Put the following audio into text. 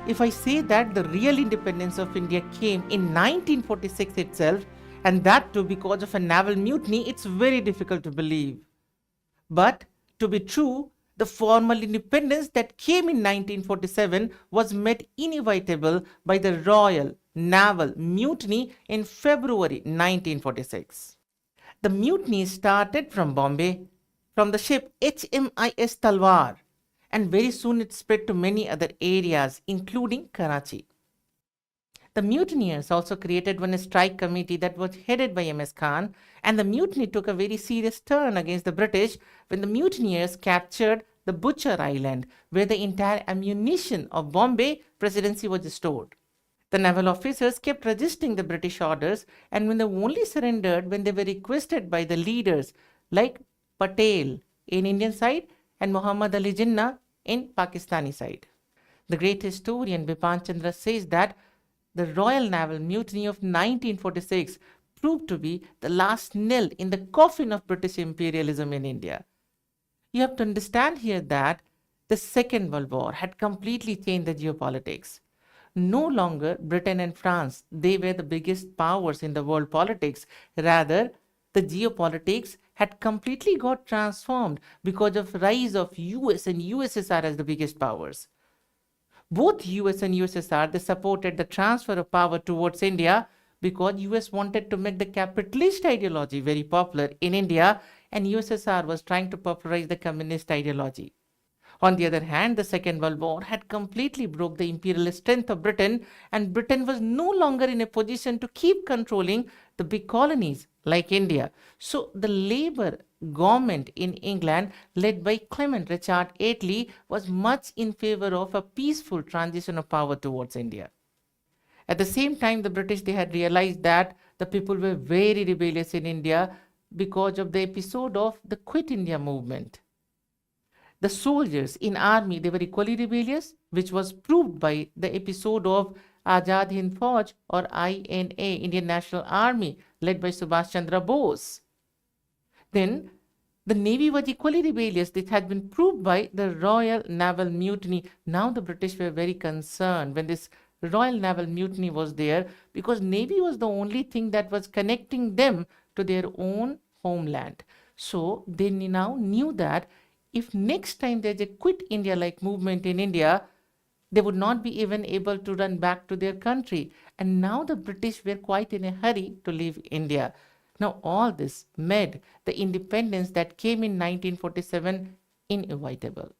if I say that the real independence of India came in 1946 itself, and that too because of a naval mutiny, it's very difficult to believe. But to be true, the formal independence that came in 1947 was made inevitable by the Royal Naval Mutiny in February 1946. The mutiny started from Bombay, from the ship HMIS Talwar, and very soon it spread to many other areas, including Karachi. The mutineers also created one strike committee that was headed by M.S. Khan, and the mutiny took a very serious turn against the British when the mutineers captured the Butcher Island, where the entire ammunition of Bombay Presidency was stored. The naval officers kept resisting the British orders, and when they only surrendered when they were requested by the leaders like Patel in Indian side and Muhammad Ali Jinnah in Pakistani side. The great historian Bipan Chandra says that the Royal Naval Mutiny of 1946 proved to be the last nail in the coffin of British imperialism in India. You have to understand here that the Second World War had completely changed the geopolitics. No longer Britain and France, they were the biggest powers in the world politics. Rather, the geopolitics had completely got transformed because of rise of US and USSR as the biggest powers. Both US and USSR, they supported the transfer of power towards India because US wanted to make the capitalist ideology very popular in India, and USSR was trying to popularize the communist ideology. On the other hand, the Second World War had completely broke the imperial strength of Britain, and Britain was no longer in a position to keep controlling the big colonies like India. So the Labour government in England, led by Clement Richard Attlee, was much in favor of a peaceful transition of power towards India. At the same time, the British, they had realized that the people were very rebellious in India because of the episode of the Quit India movement. The soldiers in army, they were equally rebellious, which was proved by the episode of Azad Hind Fauj, or INA, Indian National Army, led by Subhash Chandra Bose. Then the Navy was equally rebellious. This had been proved by the Royal Naval Mutiny. Now the British were very concerned when this Royal Naval Mutiny was there, because Navy was the only thing that was connecting them to their own homeland. So they now knew that if next time there's a Quit India like movement in India, they would not be even able to run back to their country. And now the British were quite in a hurry to leave India. Now all this made the independence that came in 1947 inevitable.